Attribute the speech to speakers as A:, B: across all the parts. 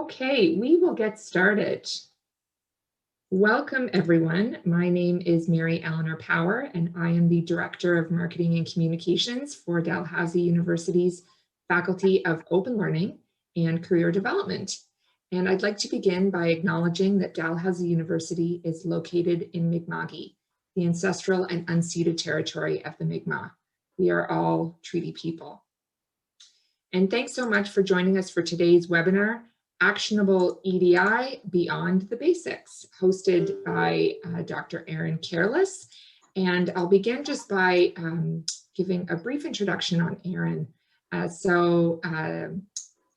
A: Okay, we will get started. Welcome, everyone. My name is Mary Eleanor Power, and I am the Director of Marketing and Communications for Dalhousie University's Faculty of Open Learning and Career Development. And I'd like to begin by acknowledging that Dalhousie University is located in Mi'kma'ki, the ancestral and unceded territory of the Mi'kmaq. We are all treaty people. And thanks so much for joining us for today's webinar, Actionable EDI Beyond the Basics, hosted by Dr. Erin Careless. And I'll begin just by giving a brief introduction on Erin.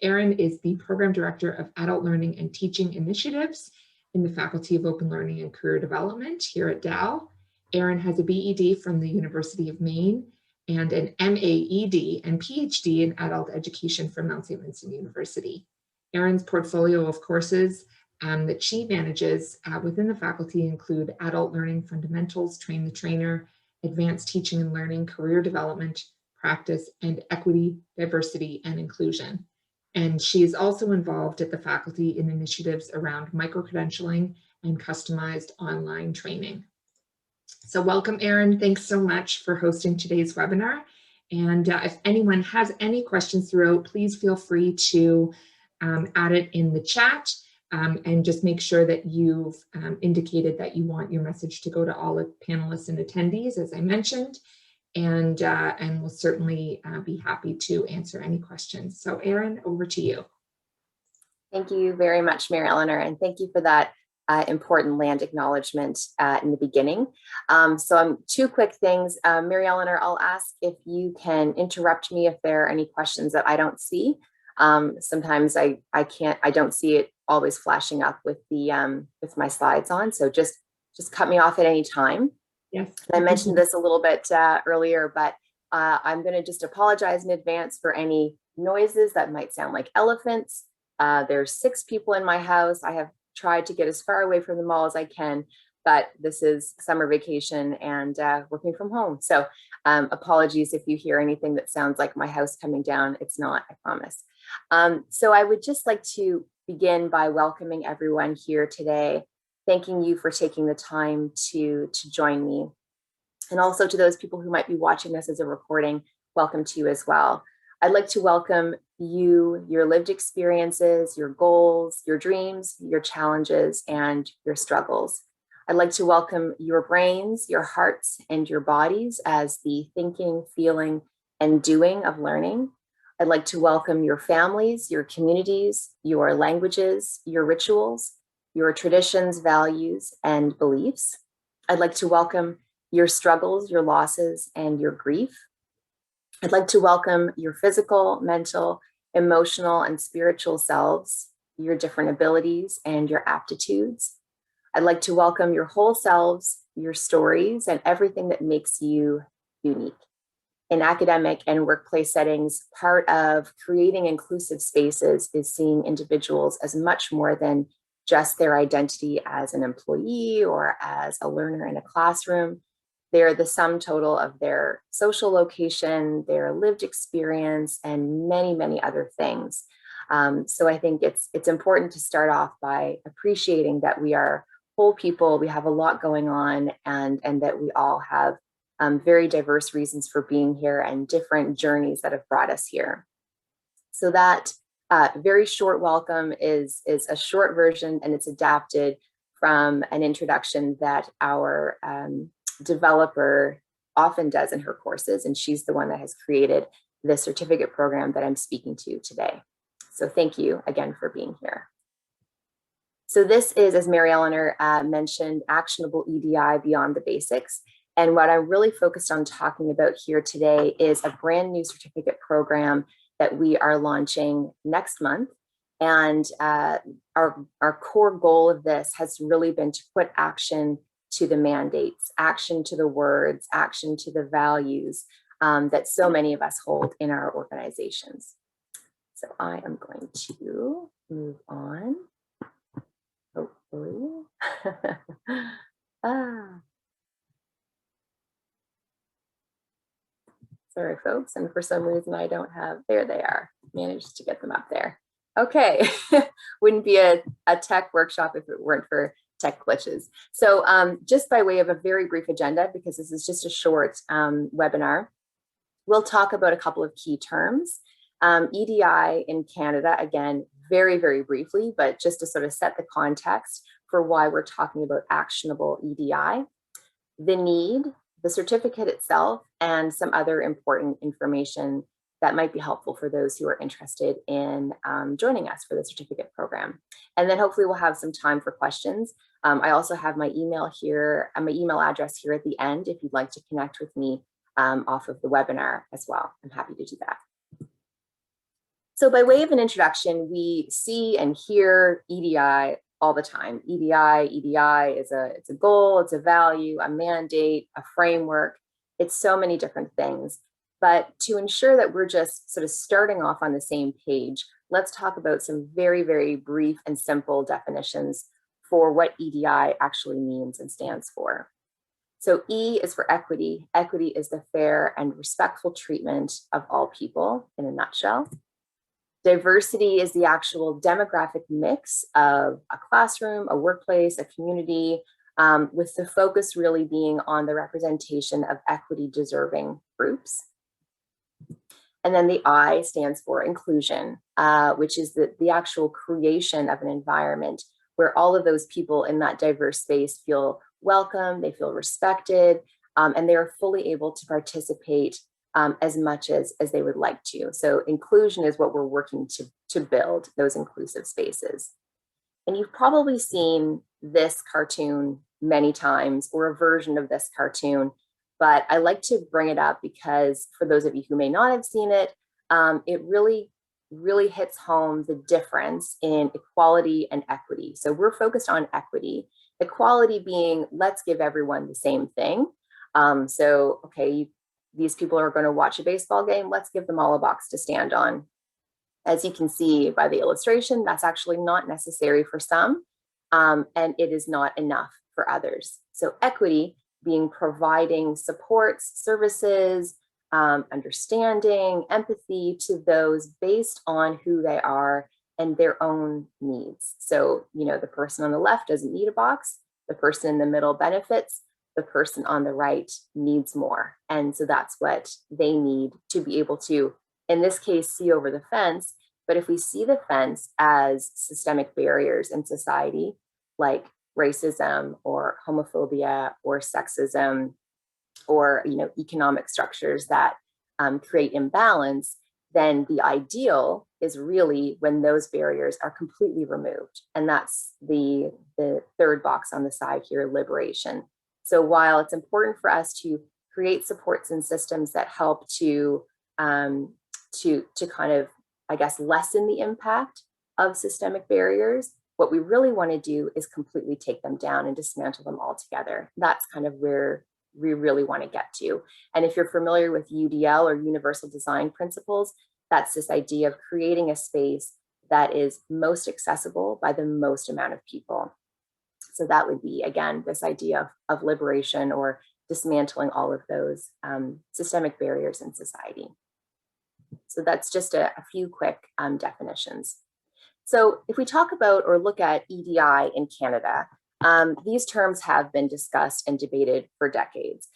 A: Erin is the Program Director of Adult Learning and Teaching Initiatives in the Faculty of Open Learning and Career Development here at Dal. Erin has a BEd from the University of Maine and an MAED and PhD in Adult Education from Mount St. Vincent University. Erin's portfolio of courses that she manages within the faculty include Adult Learning Fundamentals, Train the Trainer, Advanced Teaching and Learning, Career Development, Practice, and Equity, Diversity, and Inclusion. And she is also involved at the faculty in initiatives around micro-credentialing and customized online training. So welcome, Erin. Thanks so much for hosting today's webinar. And if anyone has any questions throughout, please feel free to add it in the chat and just make sure that you've indicated that you want your message to go to all the panelists and attendees, as I mentioned, and we'll certainly be happy to answer any questions. So Erin, over to you.
B: Thank you very much, Mary Eleanor, and thank you for that important land acknowledgement in the beginning. So two quick things. Mary Eleanor, I'll ask if you can interrupt me if there are any questions that I don't see. Sometimes I don't see it always flashing up with the with my slides on. So just cut me off at any time.
A: Yes.
B: And I mentioned this a little bit earlier, but I'm going to just apologize in advance for any noises that might sound like elephants. There's 6 people in my house. I have tried to get as far away from them all as I can, but this is summer vacation and working from home. So apologies if you hear anything that sounds like my house coming down. It's not, I promise. So I would just like to begin by welcoming everyone here today, thanking you for taking the time to join me. And also to those people who might be watching this as a recording, welcome to you as well. I'd like to welcome you, your lived experiences, your goals, your dreams, your challenges, and your struggles. I'd like to welcome your brains, your hearts, and your bodies as the thinking, feeling, and doing of learning. I'd like to welcome your families, your communities, your languages, your rituals, your traditions, values, and beliefs. I'd like to welcome your struggles, your losses, and your grief. I'd like to welcome your physical, mental, emotional, and spiritual selves, your different abilities, and your aptitudes. I'd like to welcome your whole selves, your stories, and everything that makes you unique. In academic and workplace settings, part of creating inclusive spaces is seeing individuals as much more than just their identity as an employee or as a learner in a classroom. They're the sum total of their social location, their lived experience, and many, many other things. So I think it's important to start off by appreciating that we are whole people, we have a lot going on, and that we all have very diverse reasons for being here and different journeys that have brought us here. So that very short welcome is a short version, and it's adapted from an introduction that our developer often does in her courses, and she's the one that has created the certificate program that I'm speaking to today. So thank you again for being here. So this is, as Mary Eleanor mentioned, Actionable EDI Beyond the Basics. And what I'm really focused on talking about here today is a brand new certificate program that we are launching next month. And our core goal of this has really been to put action to the mandates, action to the words, action to the values that so many of us hold in our organizations. So I am going to move on, hopefully. Sorry, folks, and for some reason I don't have, there they are, managed to get them up there. Okay, wouldn't be a tech workshop if it weren't for tech glitches. So just by way of a very brief agenda, because this is just a short webinar, we'll talk about a couple of key terms. EDI in Canada, again, very, very briefly, but just to sort of set the context for why we're talking about actionable EDI, the need, the certificate itself, and some other important information that might be helpful for those who are interested in joining us for the certificate program. And then hopefully we'll have some time for questions. I also have my email here, my email address here at the end if you'd like to connect with me off of the webinar as well. I'm happy to do that. So by way of an introduction, we see and hear EDI all the time. EDI is it's a goal, it's a value, a mandate, a framework. It's so many different things. But to ensure that we're just sort of starting off on the same page, let's talk about some very, very brief and simple definitions for what EDI actually means and stands for. So E is for equity. Equity is the fair and respectful treatment of all people in a nutshell. Diversity is the actual demographic mix of a classroom, a workplace, a community, with the focus really being on the representation of equity deserving groups. And then the I stands for inclusion, which is the actual creation of an environment where all of those people in that diverse space feel welcome, they feel respected, and they are fully able to participate as much as they would like to. So inclusion is what we're working to build, those inclusive spaces. And you've probably seen this cartoon many times, or a version of this cartoon, but I like to bring it up because for those of you who may not have seen it, it really hits home the difference in equality and equity. So we're focused on equity, equality being let's give everyone the same thing. So, okay, these people are going to watch a baseball game, let's give them all a box to stand on. As you can see by the illustration, that's actually not necessary for some, and it is not enough for others. So equity being providing supports, services, understanding, empathy to those based on who they are and their own needs. So, you know, the person on the left doesn't need a box, the person in the middle benefits, the person on the right needs more. And so that's what they need to be able to, in this case, see over the fence. But if we see the fence as systemic barriers in society, like racism or homophobia or sexism, or economic structures that create imbalance, then the ideal is really when those barriers are completely removed. And that's the third box on the side here, liberation. So while it's important for us to create supports and systems that help to kind of, I guess, lessen the impact of systemic barriers, what we really want to do is completely take them down and dismantle them altogether. That's kind of where we really want to get to. And if you're familiar with UDL or universal design principles, that's this idea of creating a space that is most accessible by the most amount of people. So that would be, again, this idea of liberation or dismantling all of those systemic barriers in society. So that's just a few quick definitions. So if we talk about or look at EDI in Canada, these terms have been discussed and debated for decades.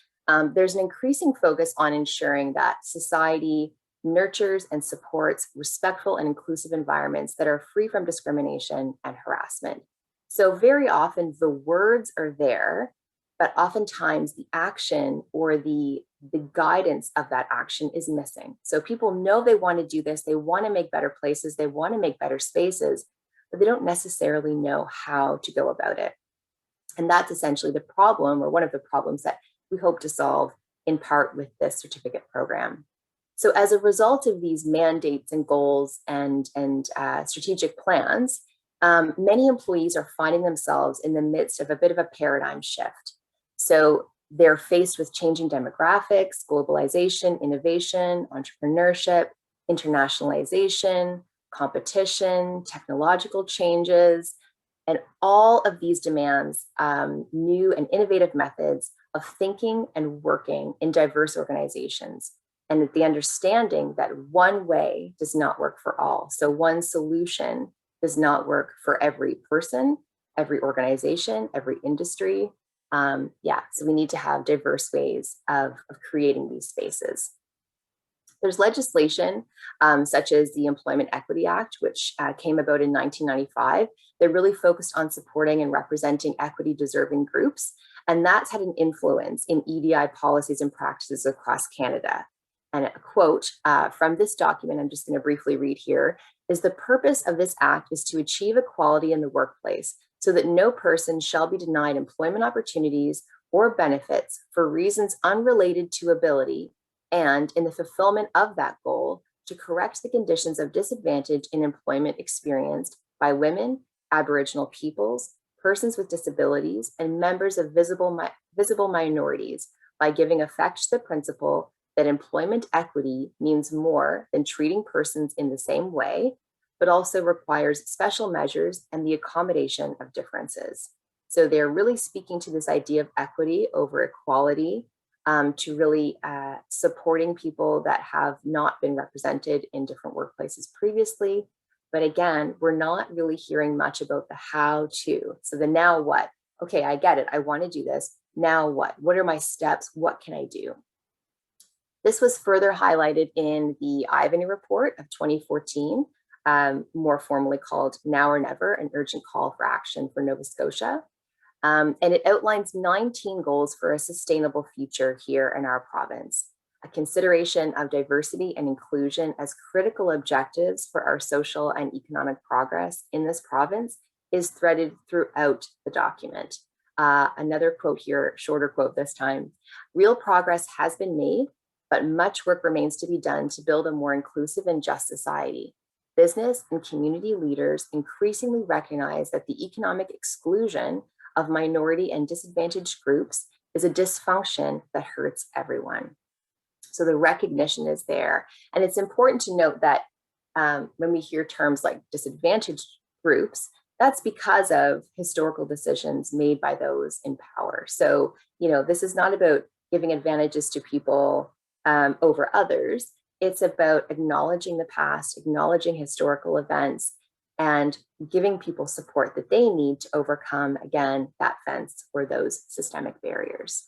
B: There's an increasing focus on ensuring that society nurtures and supports respectful and inclusive environments that are free from discrimination and harassment. So very often the words are there, but oftentimes the action or the guidance of that action is missing. So people know they want to do this, they want to make better places, they want to make better spaces, but they don't necessarily know how to go about it. And that's essentially the problem, or one of the problems that we hope to solve in part with this certificate program. So as a result of these mandates and goals and strategic plans, many employees are finding themselves in the midst of a bit of a paradigm shift. So they're faced with changing demographics, globalization, innovation, entrepreneurship, internationalization, competition, technological changes, and all of these demands new and innovative methods of thinking and working in diverse organizations. and the understanding that one way does not work for all. So one solution does not work for every person, every organization, every industry. So we need to have diverse ways of creating these spaces. There's legislation such as the Employment Equity Act, which came about in 1995. They're really focused on supporting and representing equity deserving groups. And that's had an influence in EDI policies and practices across Canada. And a quote from this document, I'm just going to briefly read here, is the purpose of this act is to achieve equality in the workplace so that no person shall be denied employment opportunities or benefits for reasons unrelated to ability, and in the fulfillment of that goal, to correct the conditions of disadvantage in employment experienced by women, Aboriginal peoples, persons with disabilities, and members of visible minorities by giving effect to the principle that employment equity means more than treating persons in the same way, but also requires special measures and the accommodation of differences. So they're really speaking to this idea of equity over equality, to really supporting people that have not been represented in different workplaces previously. But again, we're not really hearing much about the how to. So the now what? Okay, I get it. I want to do this. Now what? What are my steps? What can I do? This was further highlighted in the Ivany Report of 2014, more formally called Now or Never, an urgent call for action for Nova Scotia. And it outlines 19 goals for a sustainable future here in our province. A consideration of diversity and inclusion as critical objectives for our social and economic progress in this province is threaded throughout the document. Another quote here, shorter quote this time. Real progress has been made, but much work remains to be done to build a more inclusive and just society. Business and community leaders increasingly recognize that the economic exclusion of minority and disadvantaged groups is a dysfunction that hurts everyone. So the recognition is there. And it's important to note that when we hear terms like disadvantaged groups, that's because of historical decisions made by those in power. So, this is not about giving advantages to people over others. It's about acknowledging the past, acknowledging historical events, and giving people support that they need to overcome, again, that fence or those systemic barriers.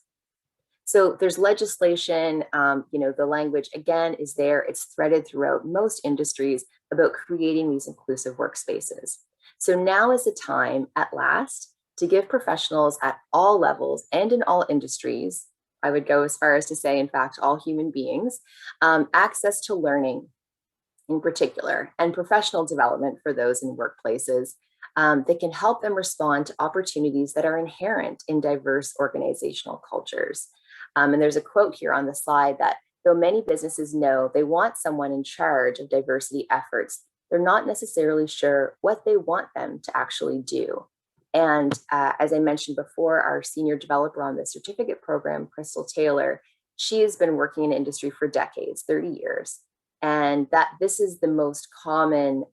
B: So there's legislation, the language, again, is there. It's threaded throughout most industries about creating these inclusive workspaces. So now is the time, at last, to give professionals at all levels and in all industries, I would go as far as to say, in fact, all human beings, access to learning in particular, and professional development for those in workplaces that can help them respond to opportunities that are inherent in diverse organizational cultures. And there's a quote here on the slide that though many businesses know they want someone in charge of diversity efforts, they're not necessarily sure what they want them to actually do. And as I mentioned before, our senior developer on the certificate program, Crystal Taylor, she has been working in industry for decades, 30 years. And that this is the most common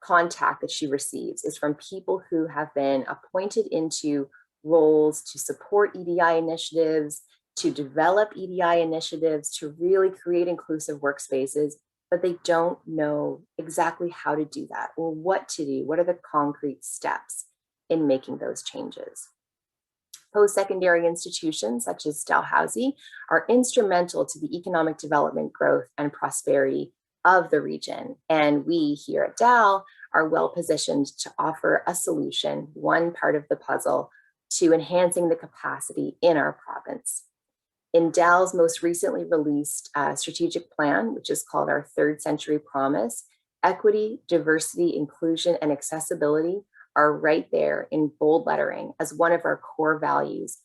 B: contact that she receives is from people who have been appointed into roles to support EDI initiatives, to develop EDI initiatives, to really create inclusive workspaces, but they don't know exactly how to do that or what to do. What are the concrete steps in making those changes? Post-secondary institutions such as Dalhousie are instrumental to the economic development, growth, and prosperity of the region. And we here at Dal are well positioned to offer a solution, one part of the puzzle, to enhancing the capacity in our province. In Dal's most recently released strategic plan, which is called our Third Century Promise, equity, diversity, inclusion, and accessibility are right there in bold lettering as one of our core values,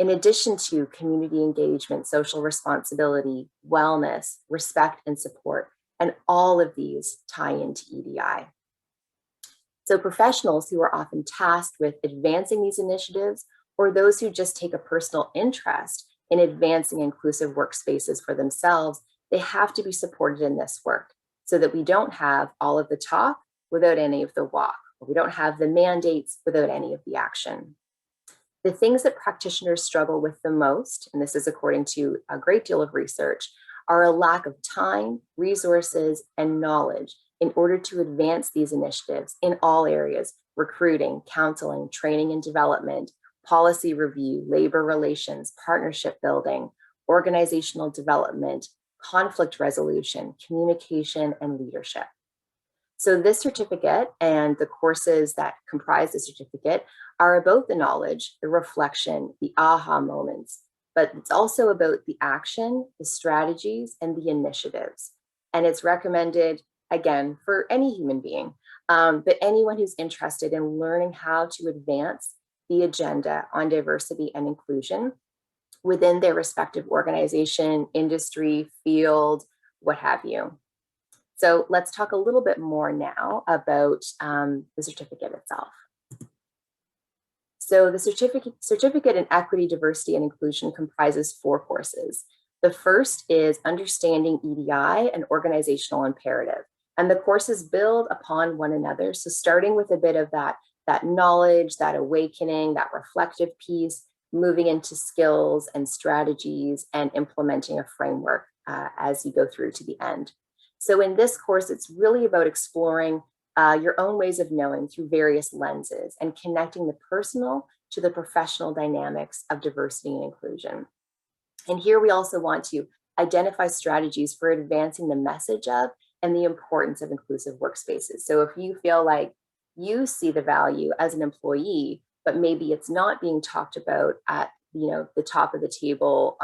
B: in addition to community engagement, social responsibility, wellness, respect, and support. And all of these tie into EDI. So professionals who are often tasked with advancing these initiatives, or those who just take a personal interest in advancing inclusive workspaces for themselves, they have to be supported in this work so that we don't have all of the talk without any of the walk. We don't have the mandates without any of the action. The things that practitioners struggle with the most, and this is according to a great deal of research, are a lack of time, resources, and knowledge in order to advance these initiatives in all areas: recruiting, counseling, training and development, policy review, labor relations, partnership building, organizational development, conflict resolution, communication, and leadership. So this certificate and the courses that comprise the certificate are about the knowledge, the reflection, the aha moments, but it's also about the action, the strategies, and the initiatives. And it's recommended, again, for any human being, but anyone who's interested in learning how to advance the agenda on diversity and inclusion within their respective organization, industry, field, what have you. So let's talk a little bit more now about the certificate itself. So the certificate in Equity, Diversity, and Inclusion comprises 4 courses. The first is Understanding EDI and Organizational Imperative. And the courses build upon one another. So starting with a bit of that knowledge, that awakening, that reflective piece, moving into skills and strategies and implementing a framework as you go through to the end. So in this course, it's really about exploring your own ways of knowing through various lenses and connecting the personal to the professional dynamics of diversity and inclusion. And here we also want to identify strategies for advancing the message of and the importance of inclusive workspaces. So if you feel like you see the value as an employee, but maybe it's not being talked about at the top of the table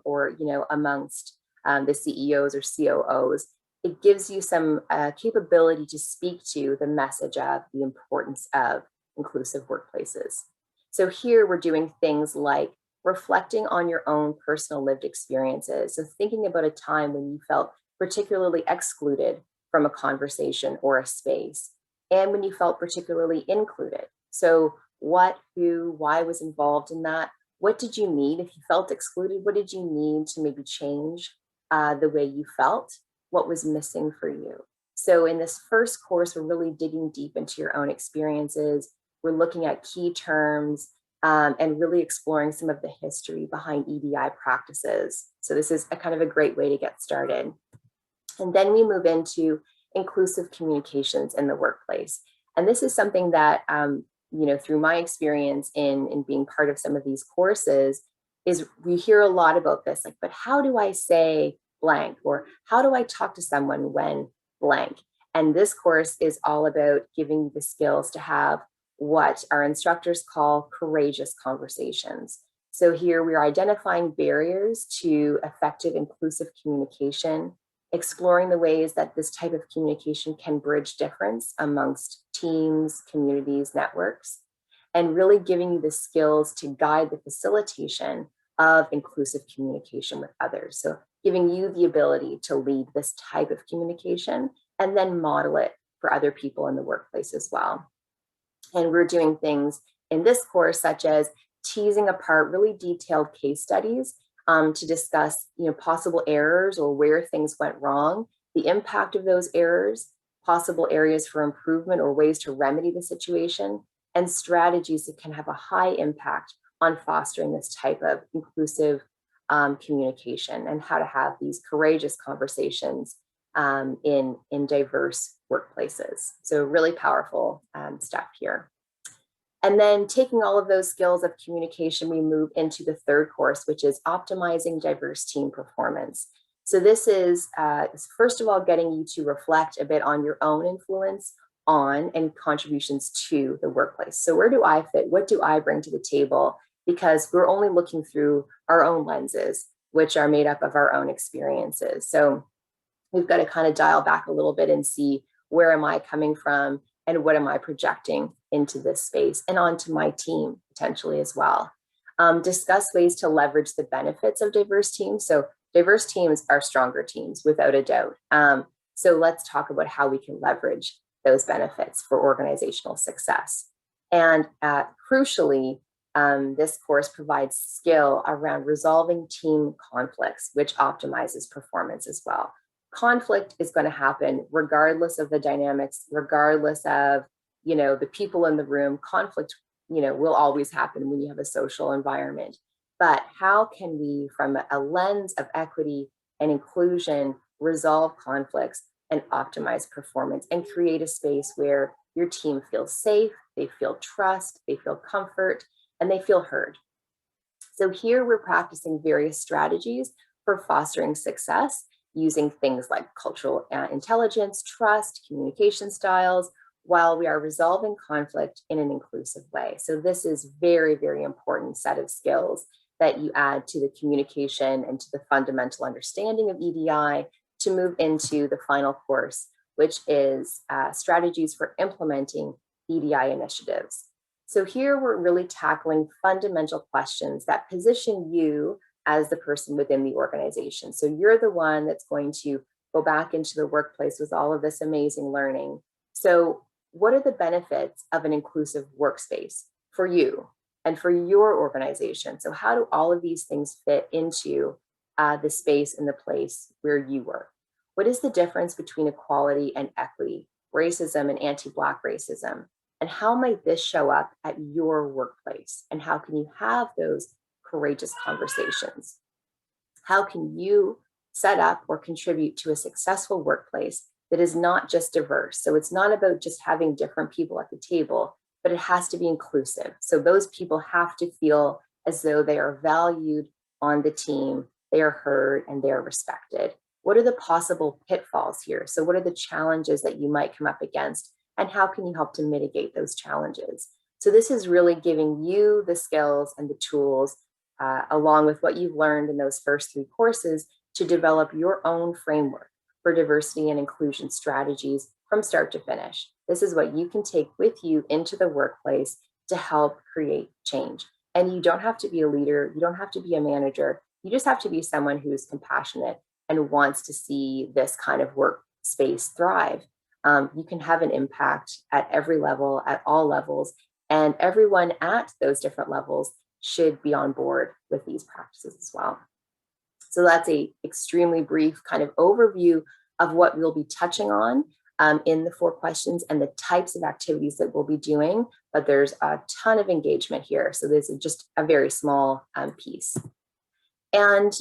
B: or amongst the CEOs or COOs, it gives you some capability to speak to the message of the importance of inclusive workplaces. So here we're doing things like reflecting on your own personal lived experiences. So thinking about a time when you felt particularly excluded from a conversation or a space, and when you felt particularly included. So what, who, why was involved in that? What did you need? If you felt excluded, what did you need to maybe change the way you felt? What was missing for you? So in this first course, we're really digging deep into your own experiences. We're looking at key terms and really exploring some of the history behind EDI practices. So this is a kind of a great way to get started. And then we move into inclusive communications in the workplace. And this is something that, through my experience in being part of some of these courses, is we hear a lot about this, like, but how do I say blank? Or how do I talk to someone when blank? And this course is all about giving you the skills to have what our instructors call courageous conversations. So here we are identifying barriers to effective inclusive communication, exploring the ways that this type of communication can bridge difference amongst teams, communities, networks, and really giving you the skills to guide the facilitation of inclusive communication with others. So giving you the ability to lead this type of communication and then model it for other people in the workplace as well. And we're doing things in this course, such as teasing apart really detailed case studies to discuss possible errors or where things went wrong, the impact of those errors, possible areas for improvement or ways to remedy the situation, and strategies that can have a high impact on fostering this type of inclusive communication and how to have these courageous conversations in diverse workplaces. So really powerful stuff here. And then taking all of those skills of communication, we move into the third course, which is optimizing diverse team performance. So this is, first of all, getting you to reflect a bit on your own influence on and contributions to the workplace. So where do I fit? What do I bring to the table? Because we're only looking through our own lenses, which are made up of our own experiences. So we've got to kind of dial back a little bit and see, where am I coming from and what am I projecting into this space and onto my team potentially as well. Discuss ways to leverage the benefits of diverse teams. So diverse teams are stronger teams without a doubt. So let's talk about how we can leverage those benefits for organizational success. And crucially, this course provides skill around resolving team conflicts, which optimizes performance as well. Conflict is going to happen regardless of the dynamics, regardless of, the people in the room. Conflict, will always happen when you have a social environment. But how can we, from a lens of equity, and inclusion, resolve conflicts, and optimize performance, and create a space where your team feels safe, they feel trust, they feel comfort, and they feel heard. So here we're practicing various strategies for fostering success using things like cultural intelligence, trust, communication styles, while we are resolving conflict in an inclusive way. So this is very, very important set of skills that you add to the communication and to the fundamental understanding of EDI to move into the final course, which is strategies for implementing EDI initiatives. So here we're really tackling fundamental questions that position you as the person within the organization. So you're the one that's going to go back into the workplace with all of this amazing learning. So what are the benefits of an inclusive workspace for you and for your organization? So how do all of these things fit into the space and the place where you work? What is the difference between equality and equity, racism and anti-Black racism? And how might this show up at your workplace? And how can you have those courageous conversations? How can you set up or contribute to a successful workplace that is not just diverse? So it's not about just having different people at the table, but it has to be inclusive. So those people have to feel as though they are valued on the team, they are heard, and they are respected. What are the possible pitfalls here? So what are the challenges that you might come up against? And how can you help to mitigate those challenges? So this is really giving you the skills and the tools, along with what you've learned in those first 3 courses, to develop your own framework for diversity and inclusion strategies from start to finish. This is what you can take with you into the workplace to help create change. And you don't have to be a leader, you don't have to be a manager, you just have to be someone who's compassionate and wants to see this kind of workspace thrive. You can have an impact at every level, at all levels, and everyone at those different levels should be on board with these practices as well. So that's a extremely brief kind of overview of what we'll be touching on in the 4 questions and the types of activities that we'll be doing, but there's a ton of engagement here. So this is just a very small piece. And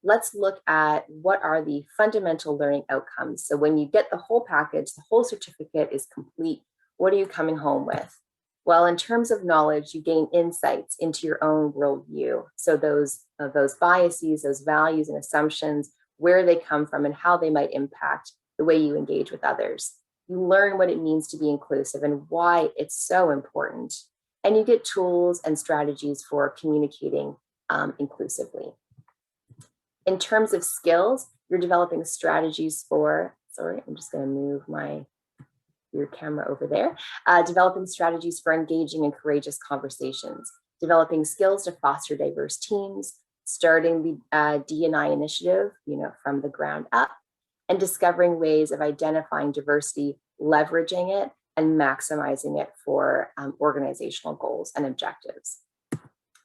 B: let's look at what are the fundamental learning outcomes. So when you get the whole package, the whole certificate is complete, what are you coming home with? Well, in terms of knowledge, you gain insights into your own worldview. So those biases, those values and assumptions, where they come from and how they might impact the way you engage with others. You learn what it means to be inclusive and why it's so important. And you get tools and strategies for communicating inclusively. In terms of skills, you're developing strategies for, sorry, I'm just going to move your camera over there, developing strategies for engaging in courageous conversations, developing skills to foster diverse teams, starting the D&I initiative, from the ground up, and discovering ways of identifying diversity, leveraging it, and maximizing it for organizational goals and objectives.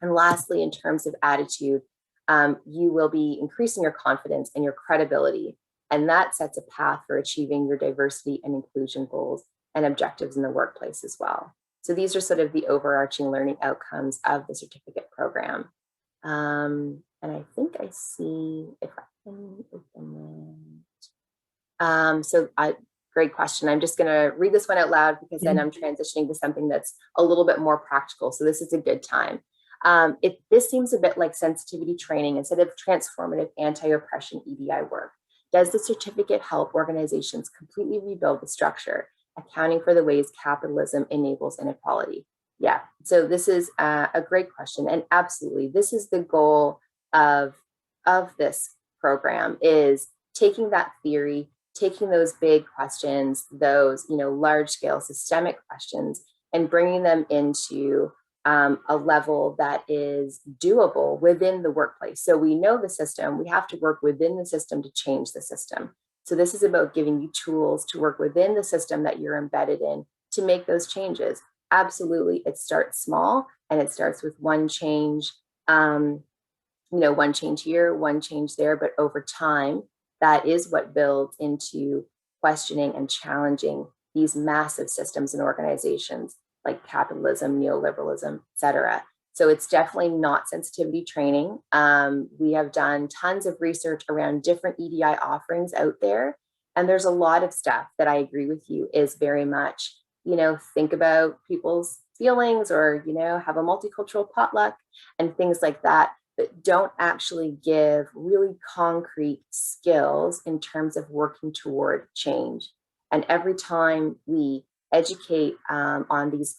B: And lastly, in terms of attitude, you will be increasing your confidence and your credibility, and that sets a path for achieving your diversity and inclusion goals and objectives in the workplace as well. So these are sort of the overarching learning outcomes of the certificate program. And I think I see if I can open it. Great question. I'm just going to read this one out loud because then I'm transitioning to something that's a little bit more practical. So this is a good time. This seems a bit like sensitivity training instead of transformative anti-oppression EDI work. Does the certificate help organizations completely rebuild the structure, accounting for the ways capitalism enables inequality? Yeah, so this is a great question. And absolutely, this is the goal of this program, is taking that theory, taking those big questions, those large scale systemic questions, and bringing them into a level that is doable within the workplace. So we know the system, we have to work within the system to change the system. So this is about giving you tools to work within the system that you're embedded in to make those changes. Absolutely, it starts small and it starts with one change, one change here, one change there, but over time, that is what builds into questioning and challenging these massive systems and organizations like capitalism, neoliberalism, et cetera. So it's definitely not sensitivity training. We have done tons of research around different EDI offerings out there. And there's a lot of stuff that I agree with you is very much, think about people's feelings, or, have a multicultural potluck and things like that, but don't actually give really concrete skills in terms of working toward change. And every time we educate on these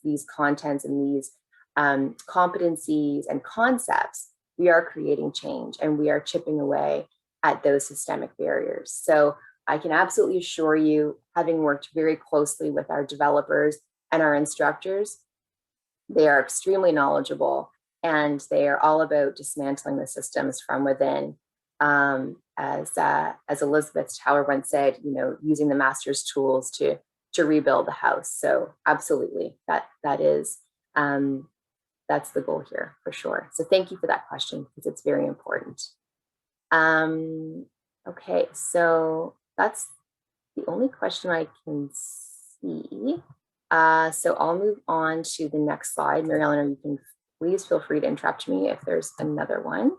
B: these contents and these competencies and concepts, we are creating change and we are chipping away at those systemic barriers. So I can absolutely assure you, having worked very closely with our developers and our instructors, they are extremely knowledgeable and they are all about dismantling the systems from within. As Elizabeth Tower once said, using the master's tools to rebuild the house. So absolutely, that is that's the goal here for sure. So thank you for that question because it's very important. Okay, so that's the only question I can see. So I'll move on to the next slide. Mary Ellen, you can please feel free to interrupt me if there's another one.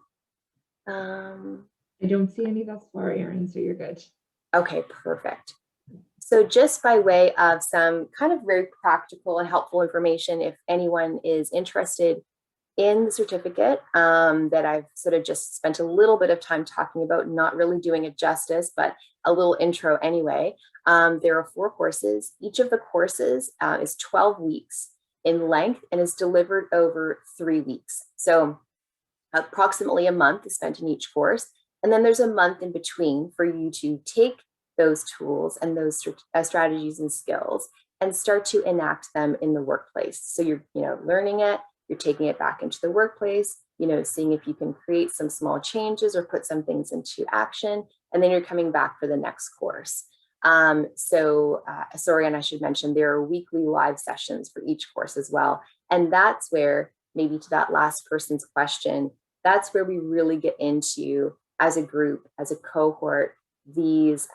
A: I don't see any thus far, Erin, so you're good.
B: Okay, perfect. So just by way of some kind of very practical and helpful information, if anyone is interested in the certificate that I've sort of just spent a little bit of time talking about, not really doing it justice, but a little intro anyway. There are 4 courses. Each of the courses is 12 weeks in length and is delivered over 3 weeks. So approximately a month is spent in each course. And then there's a month in between for you to take those tools and those strategies and skills and start to enact them in the workplace. So you're learning it, you're taking it back into the workplace, seeing if you can create some small changes or put some things into action, and then you're coming back for the next course. Sorry, and I should mention there are weekly live sessions for each course as well. And that's where, maybe to that last person's question, that's where we really get into, as a group, as a cohort, these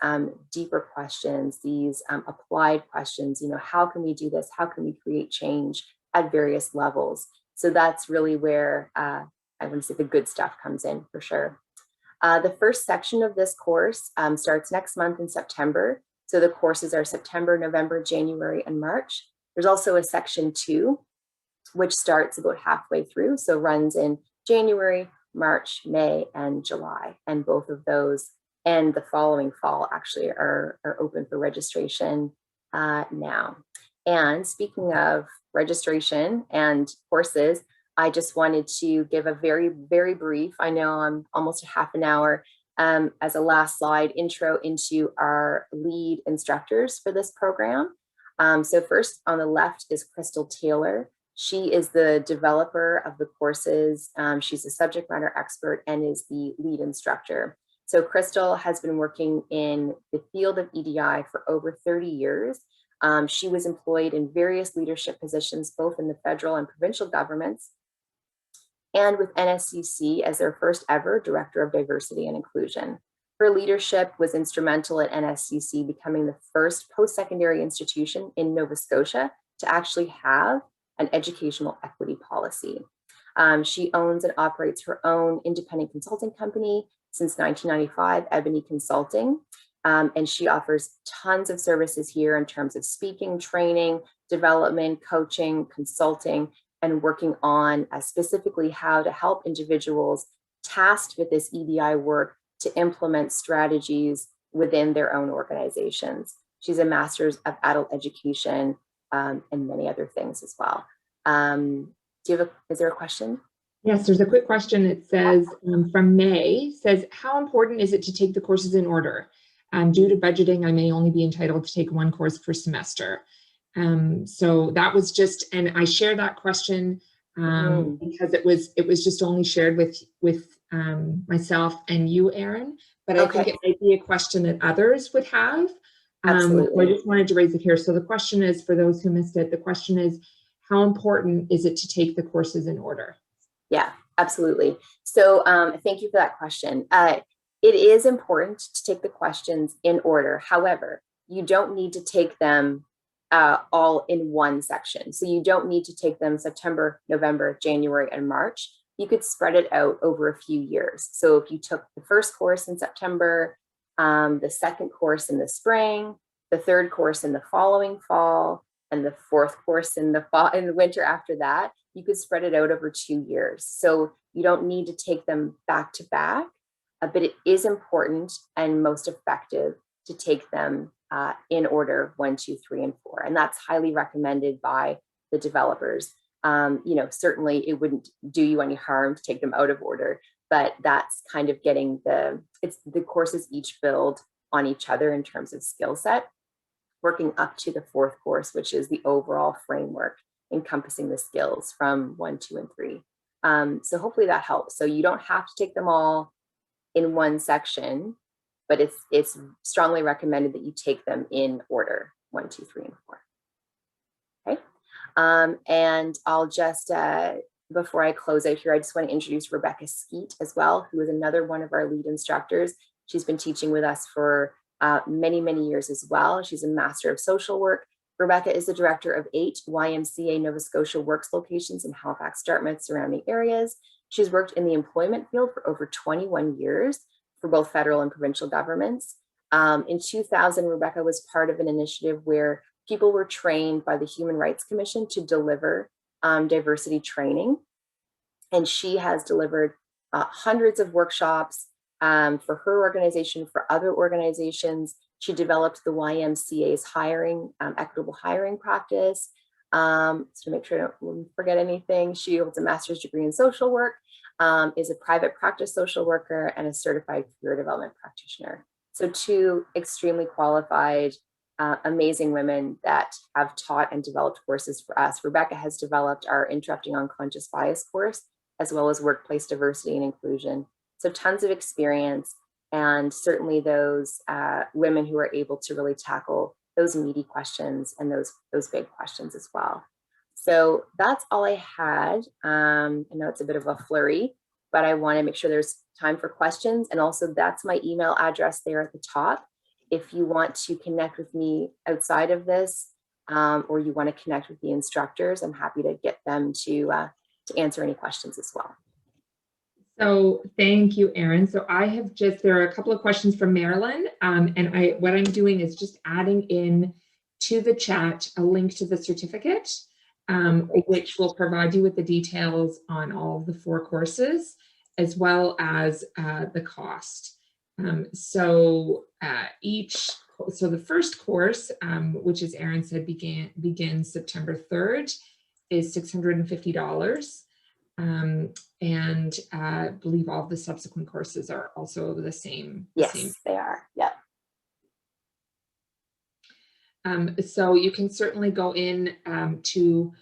B: deeper questions, these applied questions. How can we do this? How can we create change at various levels? So that's really where I want to say the good stuff comes in for sure. The first section of this course starts next month in September. So the courses are September, November, January, and March. There's also a section 2, which starts about halfway through. So runs in January, March, May, and July. And both of those and the following fall actually are open for registration now. And speaking of registration and courses, I just wanted to give a very, very brief, I know I'm almost a half an hour, as a last slide, intro into our lead instructors for this program. So first on the left is Crystal Taylor. She is the developer of the courses. She's a subject matter expert and is the lead instructor. So Crystal has been working in the field of EDI for over 30 years. She was employed in various leadership positions, both in the federal and provincial governments, and with NSCC as their first ever Director of Diversity and Inclusion. Her leadership was instrumental at NSCC becoming the first post-secondary institution in Nova Scotia to actually have an educational equity policy. She owns and operates her own independent consulting company since 1995, Ebony Consulting. And she offers tons of services here in terms of speaking, training, development, coaching, consulting, and working on specifically how to help individuals tasked with this EDI work to implement strategies within their own organizations. She's a master's of adult education and many other things as well. Is there a question?
A: Yes, there's a quick question. It says from May, says, how important is it to take the courses in order? Due to budgeting, I may only be entitled to take 1 course per semester. So that was just, and I share that question because it was just only shared with myself and you, Erin, but I think it might be a question that others would have.
B: Absolutely.
A: I just wanted to raise it here. So the question is, for those who missed it, the question is, how important is it to take the courses in order?
B: Yeah, absolutely. So thank you for that question. It is important to take the questions in order. However, you don't need to take them all in one section. So you don't need to take them September, November, January, and March. You could spread it out over a few years. So if you took the first course in September, the second course in the spring, the third course in the following fall, and the fourth course in the fall, in the winter after that, you could spread it out over 2 years. So you don't need to take them back to back, but it is important and most effective to take them in order 1, 2, 3, and 4. And that's highly recommended by the developers. Certainly it wouldn't do you any harm to take them out of order, but that's kind of getting the courses each build on each other in terms of skill set, working up to the fourth course, which is the overall framework encompassing the skills from 1, 2, and 3. So hopefully that helps. So you don't have to take them all in one section, but it's strongly recommended that you take them in order 1, 2, 3, and 4. Okay. And I'll just, before I close out here, I just want to introduce Rebecca Skeet as well, who is another one of our lead instructors. She's been teaching with us for many, many years as well. She's a Master of Social Work. Rebecca is the director of 8 YMCA Nova Scotia Works locations in Halifax, Dartmouth, surrounding areas. She's worked in the employment field for over 21 years for both federal and provincial governments. In 2000, Rebecca was part of an initiative where people were trained by the Human Rights Commission to deliver diversity training. And she has delivered hundreds of workshops for her organization, for other organizations. She developed the YMCA's equitable hiring practice. So to make sure I don't forget anything, she holds a master's degree in social work, is a private practice social worker, and a certified career development practitioner. So 2 extremely qualified, amazing women that have taught and developed courses for us. Rebecca has developed our Interrupting Unconscious Bias course, as well as Workplace Diversity and Inclusion. So tons of experience, and certainly those women who are able to really tackle those meaty questions and those big questions as well. So that's all I had. I know it's a bit of a flurry, but I want to make sure there's time for questions. And also that's my email address there at the top. If you want to connect with me outside of this, or you want to connect with the instructors, I'm happy to get them to answer any questions as well.
A: So thank you, Erin. So there are a couple of questions from Marilyn, and what I'm doing is just adding in to the chat a link to the certificate, which will provide you with the details on all of the 4 courses, as well as the cost. So the first course, which as Erin said, begins September 3rd, is $650. And I believe all the subsequent courses are also the same.
B: Yes, they are. Yep.
A: So you can certainly go in to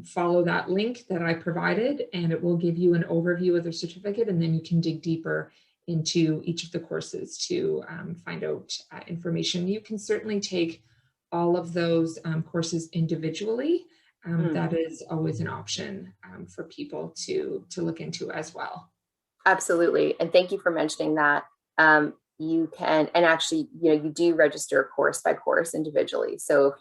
A: follow that link that I provided, and it will give you an overview of the certificate, and then you can dig deeper into each of the courses to find out information. You can certainly take all of those courses individually. That is always an option for people to look into as well.
B: Absolutely. And thank you for mentioning that. You can, and actually, you do register course by course individually. So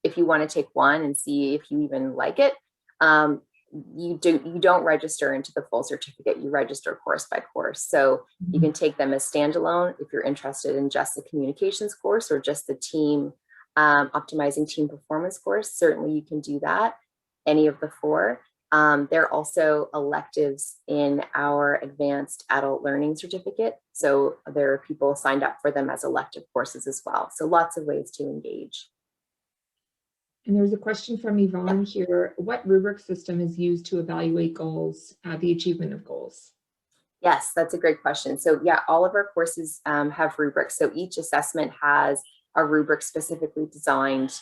B: if you want to take one and see if you even like it, you don't register into the full certificate. You register course by course. So you can take them as standalone if you're interested in just the communications course or just the team optimizing team performance course. Certainly you can do that, any of the 4. There are also electives in our advanced adult learning certificate. So there are people signed up for them as elective courses as well. So lots of ways to engage.
A: And there's a question from Yvonne here. What rubric system is used to evaluate goals, the achievement of goals?
B: Yes, that's a great question. So yeah, all of our courses have rubrics. So each assessment has a rubric specifically designed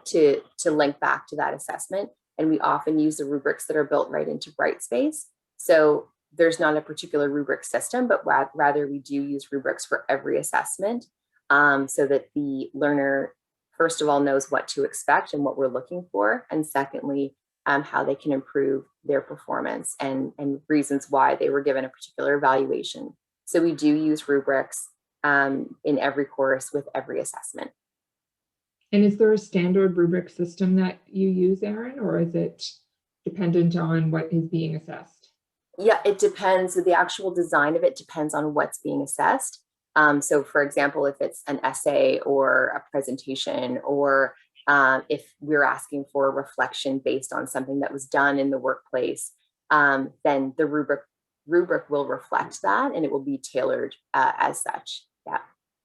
B: to link back to that assessment. And we often use the rubrics that are built right into Brightspace. So there's not a particular rubric system, but rather we do use rubrics for every assessment so that the learner, first of all, knows what to expect and what we're looking for. And secondly, how they can improve their performance and reasons why they were given a particular evaluation. So we do use rubrics in every course with every assessment.
A: And is there a standard rubric system that you use, Erin, or is it dependent on what is being assessed?
B: Yeah, it depends. The actual design of it depends on what's being assessed. So for example, if it's an essay or a presentation, or if we're asking for a reflection based on something that was done in the workplace, then the rubric will reflect that, and it will be tailored as such. Yeah.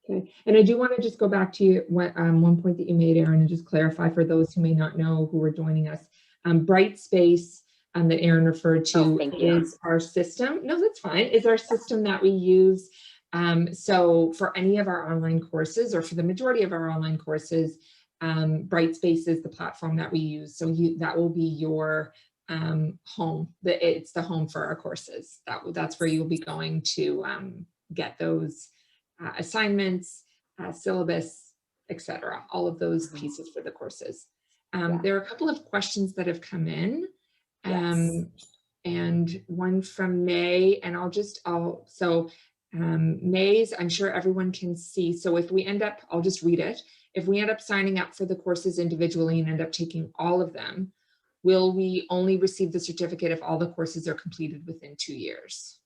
A: Okay, and I do want to just go back to you, one point that you made, Erin, and just clarify for those who may not know who are joining us. Brightspace that Erin referred to is our system. No, that's fine. Is our system that we use. So for any of our online courses, or for the majority of our online courses, Brightspace is the platform that we use. So that will be your home. It's the home for our courses. That's where you'll be going to get those assignments, syllabus, etc. All of those pieces for the courses. There are a couple of questions that have come in, and one from May, and May's, I'm sure everyone can see. So if we end up, I'll just read it. If we end up signing up for the courses individually and end up taking all of them, will we only receive the certificate if all the courses are completed within 2 years?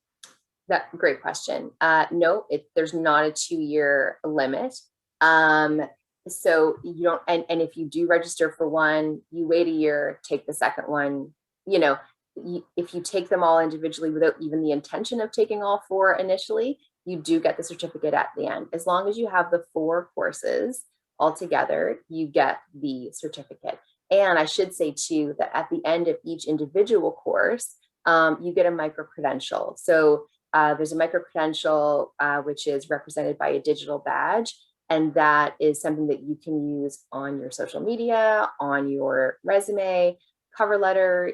B: Great question. No, there's not a 2-year limit. So you don't, and if you do register for one, you wait a year, take the second one. You know, if you take them all individually without even the intention of taking all 4 initially, you do get the certificate at the end. As long as you have the 4 courses all together, you get the certificate. And I should say too, that at the end of each individual course, you get a micro-credential. So there's a micro-credential which is represented by a digital badge, and that is something that you can use on your social media, on your resume, cover letter,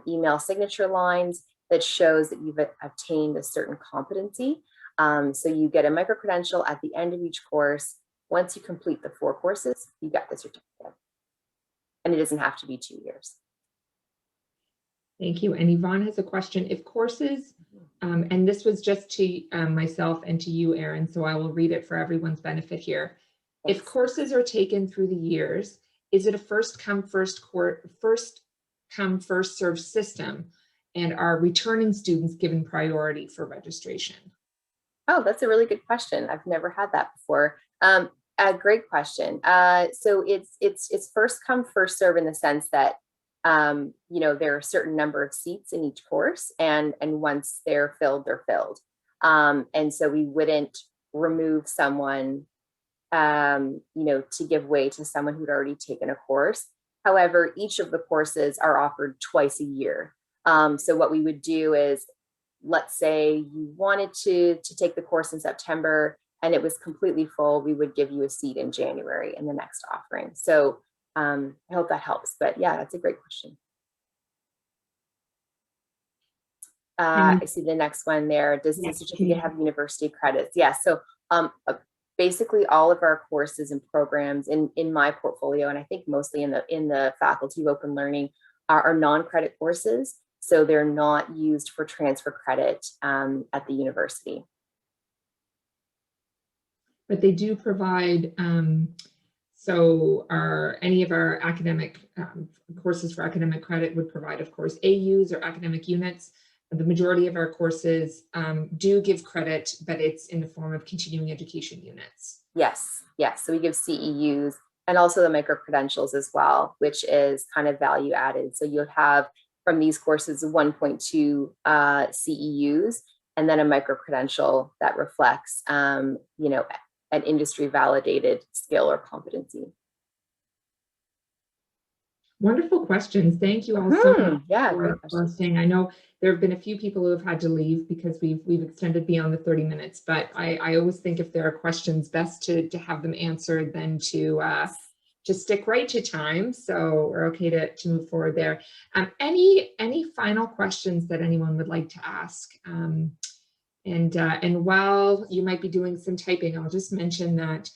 B: email signature lines, that shows that you've obtained a certain competency. So you get a micro-credential at the end of each course. Once you complete the 4 courses, you get the certificate. And it doesn't have to be 2 years.
A: Thank you. And Yvonne has a question. If courses, and this was just to myself and to you, Erin, so I will read it for everyone's benefit here. Thanks. If courses are taken through the years, is it a first come, first served system? And are returning students given priority for registration?
B: Oh, that's a really good question. I've never had that before. A great question. So it's first come, first serve in the sense that you know, there are a certain number of seats in each course, and once they're filled, they're filled. And so we wouldn't remove someone, you know, to give way to someone who'd already taken a course. However, each of the courses are offered twice a year. So what we would do is, let's say you wanted to take the course in September and it was completely full, we would give you a seat in January in the next offering. So I hope that helps, but yeah, that's a great question. I see the next one there. Does the certificate have university credits? Yeah, so basically all of our courses and programs in my portfolio, and I think mostly in the Faculty of Open Learning, are non-credit courses. So they're not used for transfer credit at the university.
A: But they do provide, so any of our academic courses for academic credit would provide, of course, AUs or academic units. The majority of our courses do give credit, but it's in the form of continuing education units. Yes,
B: yes. So we give CEUs and also the micro-credentials as well, which is kind of value added. So you'll have from these courses 1.2 CEUs, and then a micro-credential that reflects, you know, an industry validated skill or competency.
A: Wonderful questions. Thank you all so much for staying. I know there have been a few people who have had to leave because we've extended beyond the 30 minutes, but I always think if there are questions, best to have them answered than to stick right to time. So we're okay to move forward there. Any final questions that anyone would like to ask? And while you might be doing some typing, I'll just mention that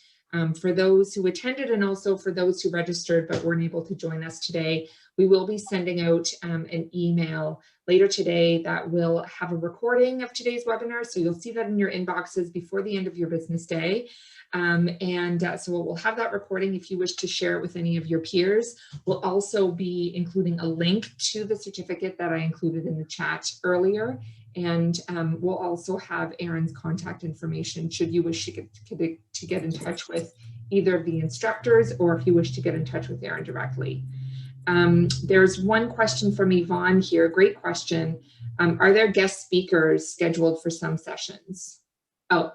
A: For those who attended and also for those who registered but weren't able to join us today, we will be sending out an email later today that will have a recording of today's webinar. So you'll see that in your inboxes before the end of your business day. So we'll have that recording if you wish to share it with any of your peers. We'll also be including a link to the certificate that I included in the chat earlier. And we'll also have Erin's contact information should you wish to get in touch with either of the instructors, or if you wish to get in touch with Erin directly. There's one question from Yvonne here, great question. Are there guest speakers scheduled for some sessions? Oh,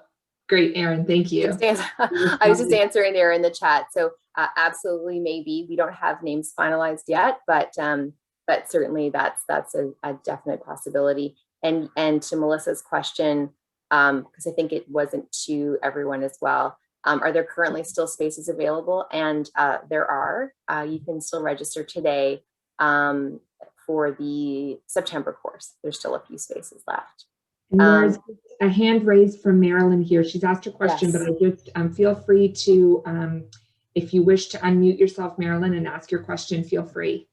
A: great, Erin, thank you.
B: I was just answering there in the chat. So absolutely, maybe. We don't have names finalized yet, but certainly that's a definite possibility. And to Melissa's question, because I think it wasn't to everyone as well, are there currently still spaces available? And there are. You can still register today for the September course. There's still a few spaces left.
A: And there's a hand raised from Marilyn here. She's asked a question, yes. But I just feel free to, if you wish to unmute yourself, Marilyn, and ask your question, feel free.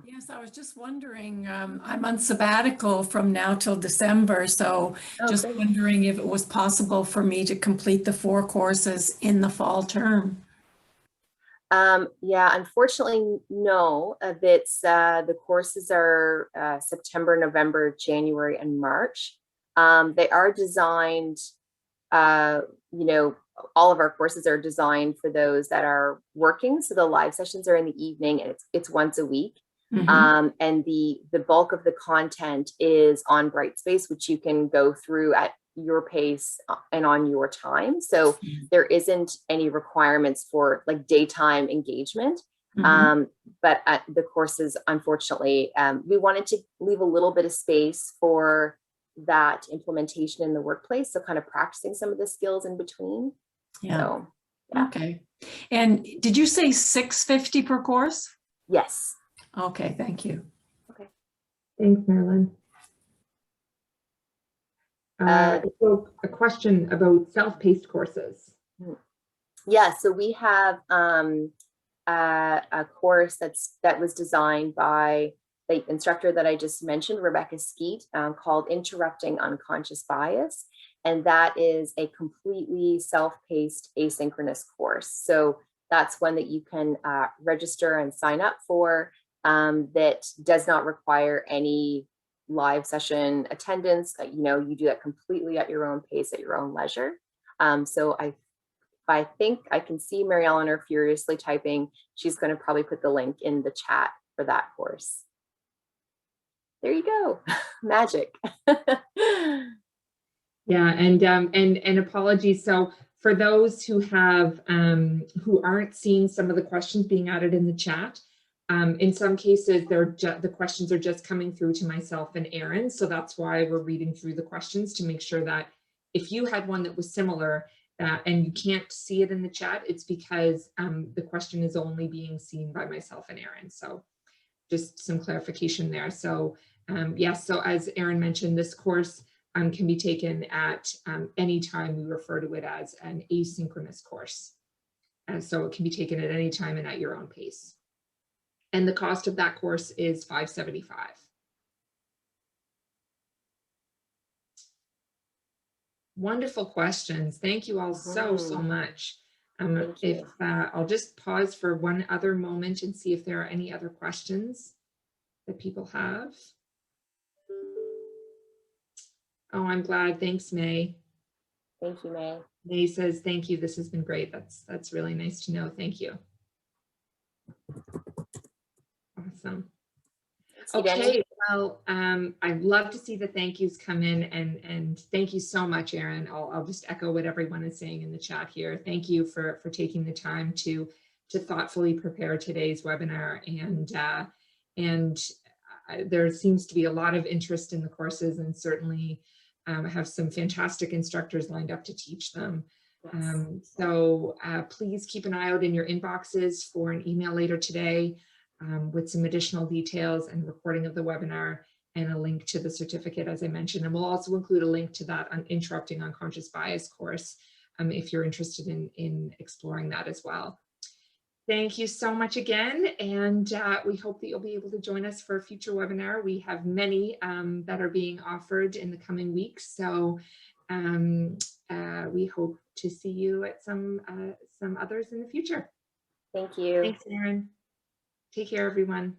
C: Yes, I was just wondering, I'm on sabbatical from now till December, so just wondering if it was possible for me to complete the 4 courses in the fall term.
B: Yeah, unfortunately, no. The courses are September, November, January, and March. They are designed, you know, all of our courses are designed for those that are working. So the live sessions are in the evening, and it's once a week. Mm-hmm. And the bulk of the content is on Brightspace, which you can go through at your pace and on your time. So there isn't any requirements for like daytime engagement. Mm-hmm. But at the courses, unfortunately, we wanted to leave a little bit of space for that implementation in the workplace. So kind of practicing some of the skills in between.
C: Yeah.
B: So, yeah.
C: Okay. And did you say $650 per course?
B: Yes.
C: Okay, thank you.
B: Okay.
A: Thanks, Marilyn. So a question about self-paced courses.
B: Yeah, so we have a course that was designed by the instructor that I just mentioned, Rebecca Skeet, called Interrupting Unconscious Bias. And that is a completely self-paced asynchronous course. So that's one that you can register and sign up for, that does not require any live session attendance. You know, you do that completely at your own pace, at your own leisure. So I think I can see Mary Eleanor furiously typing. She's going to probably put the link in the chat for that course. There you go. Magic.
A: Yeah, and apologies. So for those who have who aren't seeing some of the questions being added in the chat, in some cases the questions are just coming through to myself and Erin. So that's why we're reading through the questions to make sure that if you had one that was similar and you can't see it in the chat, it's because the question is only being seen by myself and Erin. So just some clarification there. So yes, so as Erin mentioned, this course can be taken at any time. We refer to it as an asynchronous course. And so it can be taken at any time and at your own pace. And the cost of that course is $575. Wonderful questions. Thank you all so much. I'll just pause for one other moment and see if there are any other questions that people have. Oh, I'm glad. Thanks, May.
B: Thank you, May.
A: May says, thank you. This has been great. That's really nice to know. Thank you. Awesome. Okay, well, I'd love to see the thank yous come in, and thank you so much, Erin. I'll just echo what everyone is saying in the chat here. Thank you for taking the time to thoughtfully prepare today's webinar, and there seems to be a lot of interest in the courses, and certainly have some fantastic instructors lined up to teach them. So please keep an eye out in your inboxes for an email later today with some additional details and recording of the webinar and a link to the certificate, as I mentioned. And we'll also include a link to that Interrupting Unconscious Bias course if you're interested in exploring that as well. Thank you so much again, and we hope that you'll be able to join us for a future webinar. We have many that are being offered in the coming weeks, so we hope to see you at some others in the future.
B: Thank you.
A: Thanks, Erin. Take care, everyone.